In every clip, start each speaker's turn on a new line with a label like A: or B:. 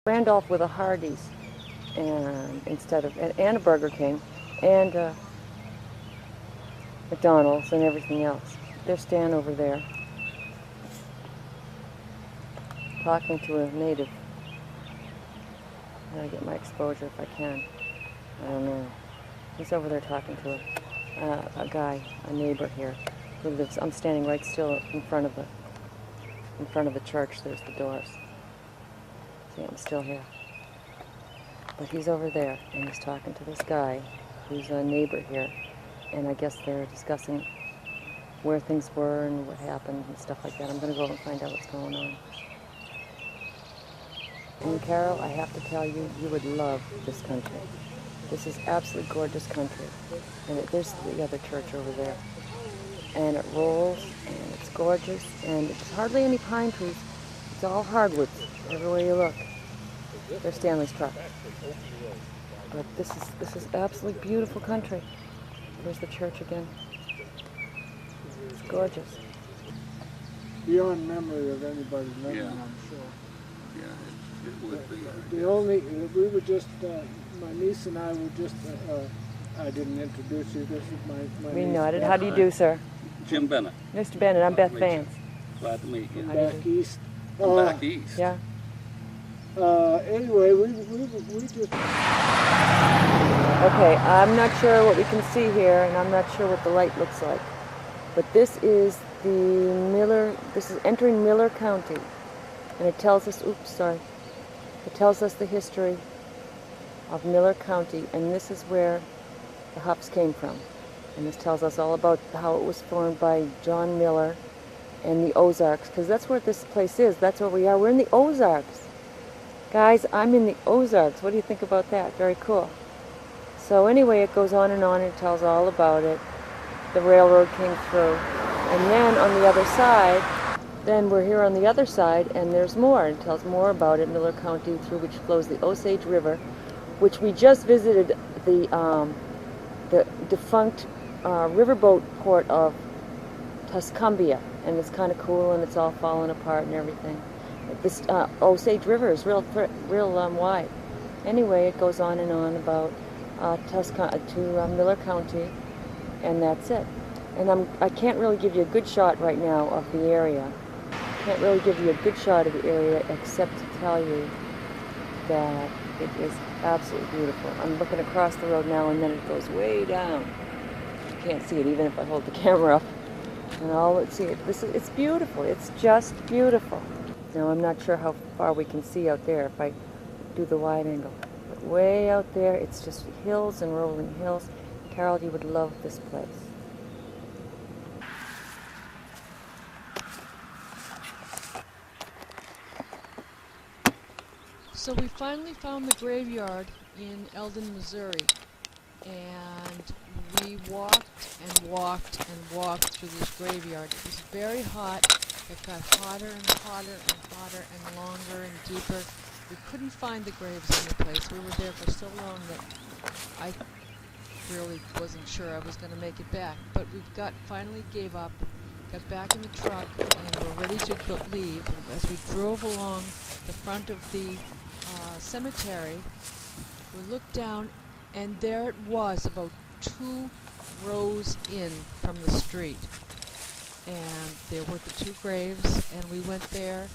A: Randolph with a Hardee's and and a Burger King and McDonald's and everything else. There's Stan over there talking to a native. I gotta get my exposure if I can. I don't know. He's over there talking to a guy, a neighbor here who lives. I'm standing right still in front of the church. There's the doors. See, I'm still here. But he's over there, and he's talking to this guy who's a neighbor here. And I guess they're discussing where things were and what happened and stuff like that. I'm going to go and find out what's going on. And Carol, I have to tell you, you would love this country. This is absolutely gorgeous country. And there's the other church over there. And it rolls, and it's gorgeous, and there's hardly any pine trees. It's all hardwoods everywhere you look. There's Stanley's truck. But this is absolutely beautiful country. There's the church again. It's gorgeous.
B: Beyond memory of anybody living,
C: Yeah.
B: I'm sure.
C: Yeah, it would be.
B: We were just, my niece and I were just, I didn't introduce you, this is my
A: We
B: niece.
A: nodded. How do you do, sir?
C: Jim Bennett.
A: Mr. Bennett, I'm Beth Vance.
C: Glad to meet you.
B: From
A: How do you
B: back
A: do?
B: east.
C: Back east.
A: Yeah.
B: Anyway, we just...
A: Okay, I'm not sure what we can see here, and I'm not sure what the light looks like. But this is this is entering Miller County. And it tells us, it tells us the history of Miller County, and this is where the hops came from. And this tells us all about how it was formed by John Miller and the Ozarks, because that's where this place is. That's where we are. We're in the Ozarks. Guys, I'm in the Ozarks. What do you think about that? Very cool. So anyway, it goes on and it tells all about it. The railroad came through. And then on the other side, then we're here on the other side, and there's more. It tells more about it, Miller County, through which flows the Osage River, which we just visited the defunct riverboat port of Tuscumbia, and it's kind of cool, and it's all falling apart and everything. This Osage River is real wide. Anyway, it goes on and on about to Miller County, and that's it. And I can't really give you a good shot right now of the area. Can't really give you a good shot of the area except to tell you that it is absolutely beautiful. I'm looking across the road now, and then it goes way down. You can't see it even if I hold the camera up. And it's beautiful. It's just beautiful. Now I'm not sure how far we can see out there if I do the wide angle. But way out there, it's just hills and rolling hills. Carol, you would love this place.
D: So we finally found the graveyard in Eldon, Missouri, and we walked and walked and walked through this graveyard. It was very hot. It got hotter and hotter and hotter and longer and deeper. We couldn't find the graves in the place. We were there for so long that I really wasn't sure I was going to make it back. But we finally gave up, got back in the truck, and were ready to leave. And as we drove along the front of the cemetery, we looked down, and there it was, about 2 rows in from the street. And there were the 2 graves, and we went there,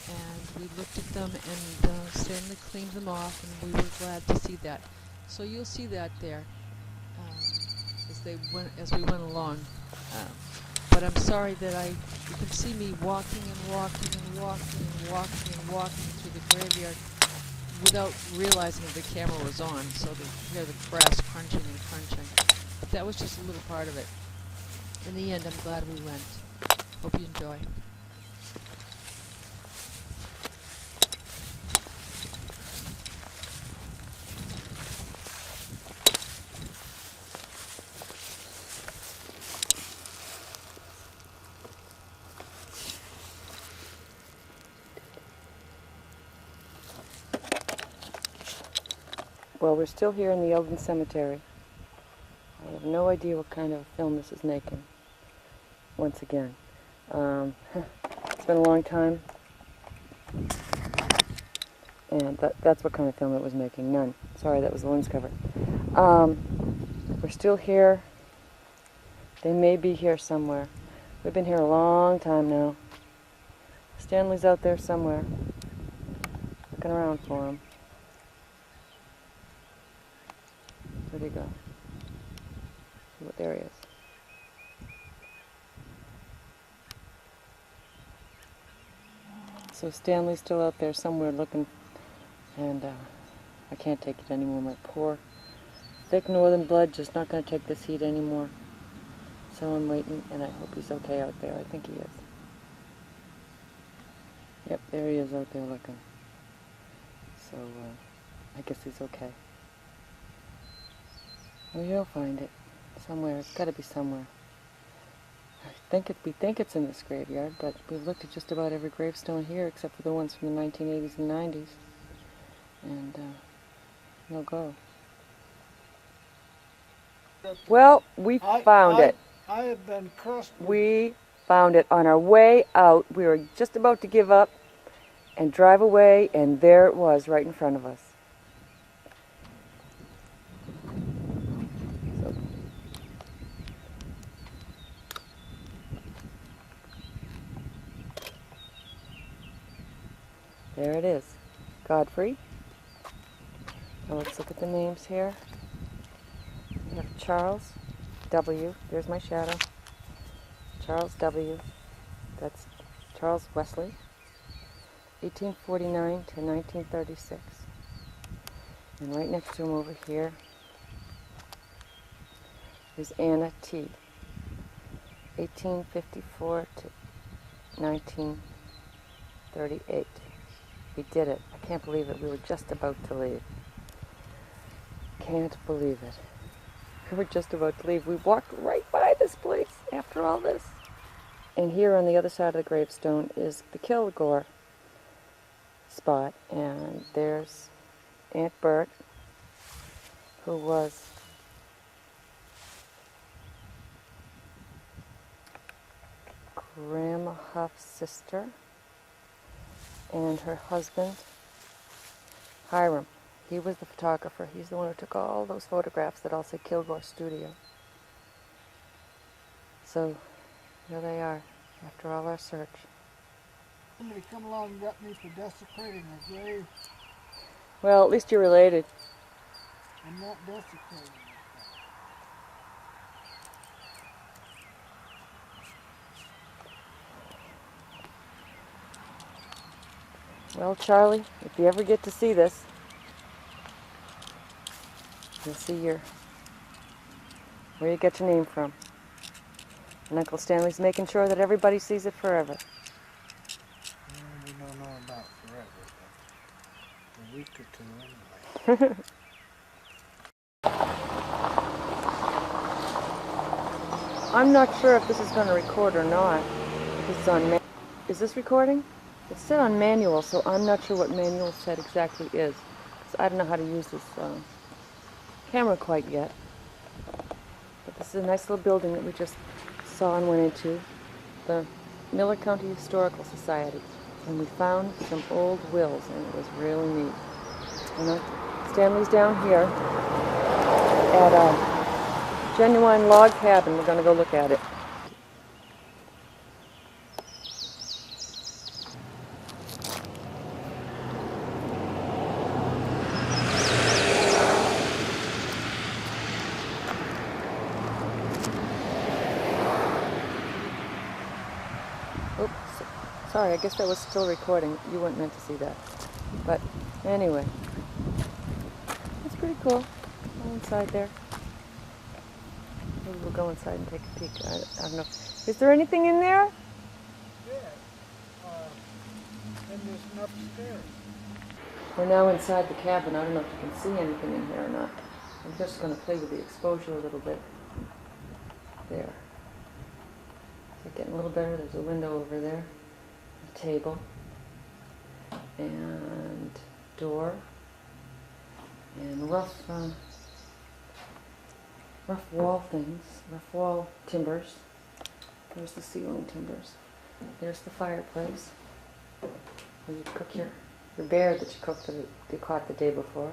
D: and we looked at them, and Stanley cleaned them off, and we were glad to see that. So you'll see that there as we went along. But I'm sorry that you can see me walking and walking and walking and walking and walking through the graveyard without realizing that the camera was on, so to hear the grass crunching and crunching. But that was just a little part of it. In the end, I'm glad we went. Hope you enjoy.
A: Well, we're still here in the Eldon Cemetery. I have no idea what kind of film this is making, once again. It's been a long time. And that's what kind of film it was making. None. Sorry, that was the lens cover. We're still here. They may be here somewhere. We've been here a long time now. Stanley's out there somewhere. Looking around for him. Where'd he go? Oh, there he is. So Stanley's still out there somewhere looking, and I can't take it anymore. My poor thick northern blood just not going to take this heat anymore. So I'm waiting, and I hope he's okay out there. I think he is. Yep, there he is out there looking. So I guess he's okay. Well, you'll find it somewhere. It's got to be somewhere. We think it's in this graveyard, but we've looked at just about every gravestone here except for the ones from the 1980s and 90s. And no go. Well, we found it.
B: I have been cursed.
A: We found it on our way out. We were just about to give up and drive away, and there it was right in front of us. So, there it is. Godfrey. Now let's look at the names here. We have Charles W. There's my shadow. Charles W. That's Charles Wesley. 1849 to 1936. And right next to him over here is Anna T. 1854 to 1938. We did it. I can't believe it. We were just about to leave. Can't believe it. We were just about to leave. We walked right by this place after all this. And here on the other side of the gravestone is the Kilgore spot. And there's Aunt Bert, who was Grandma Huff's sister, and her husband, Hiram. He was the photographer. He's the one who took all those photographs that all say Kilgore Studio. So, here they are, after all our search.
B: And they come along and got me for desecrating a grave.
A: Well, at least you're related.
B: I'm not desecrating it.
A: Well, Charlie, if you ever get to see this, you'll see where you get your name from. And Uncle Stanley's making sure that everybody sees it forever.
B: We don't know about forever, but a week or two anyway.
A: I'm not sure if this is going to record or not. It's on. Is this recording? It's set on manual, so I'm not sure what manual set exactly is. 'Cause I don't know how to use this camera quite yet. But this is a nice little building that we just saw and went into. The Miller County Historical Society. And we found some old wills, and it was really neat. And Stanley's down here at a genuine log cabin. We're going to go look at it. Oops. Sorry, I guess that was still recording. You weren't meant to see that. But anyway, it's pretty cool. Go inside there. Maybe we'll go inside and take a peek. I don't know. Is there anything in there?
B: Yeah. And there's an upstairs.
A: We're now inside the cabin. I don't know if you can see anything in here or not. I'm just going to play with the exposure a little bit. There. Is it getting a little better? There's a window over there. A table. And door. And rough wall things. Rough wall timbers. There's the ceiling timbers. There's the fireplace where you cook your the bear that you caught the day before.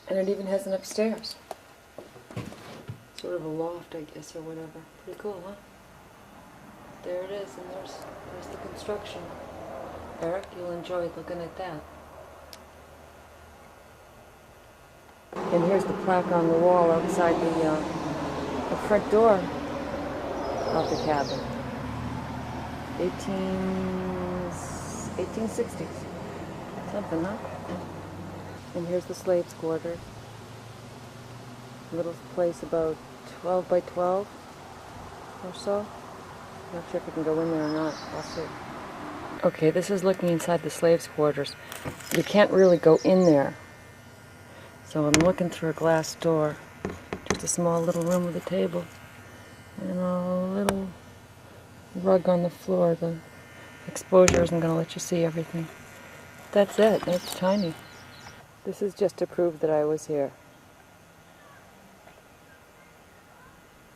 A: And it even has an upstairs. Sort of a loft, I guess, or whatever. Pretty cool, huh? There it is, and there's the construction. Eric, you'll enjoy looking at that. And here's the plaque on the wall outside the front door of the cabin. 1860s. Something, huh? And here's the slaves' quarters. Little place about 12 by 12 or so. Not sure if we can go in there or not. I'll see. Okay, this is looking inside the slaves' quarters. You can't really go in there. So I'm looking through a glass door. Just a small little room with a table. And a little rug on the floor. The exposure isn't going to let you see everything. That's it. It's tiny. This is just to prove that I was here.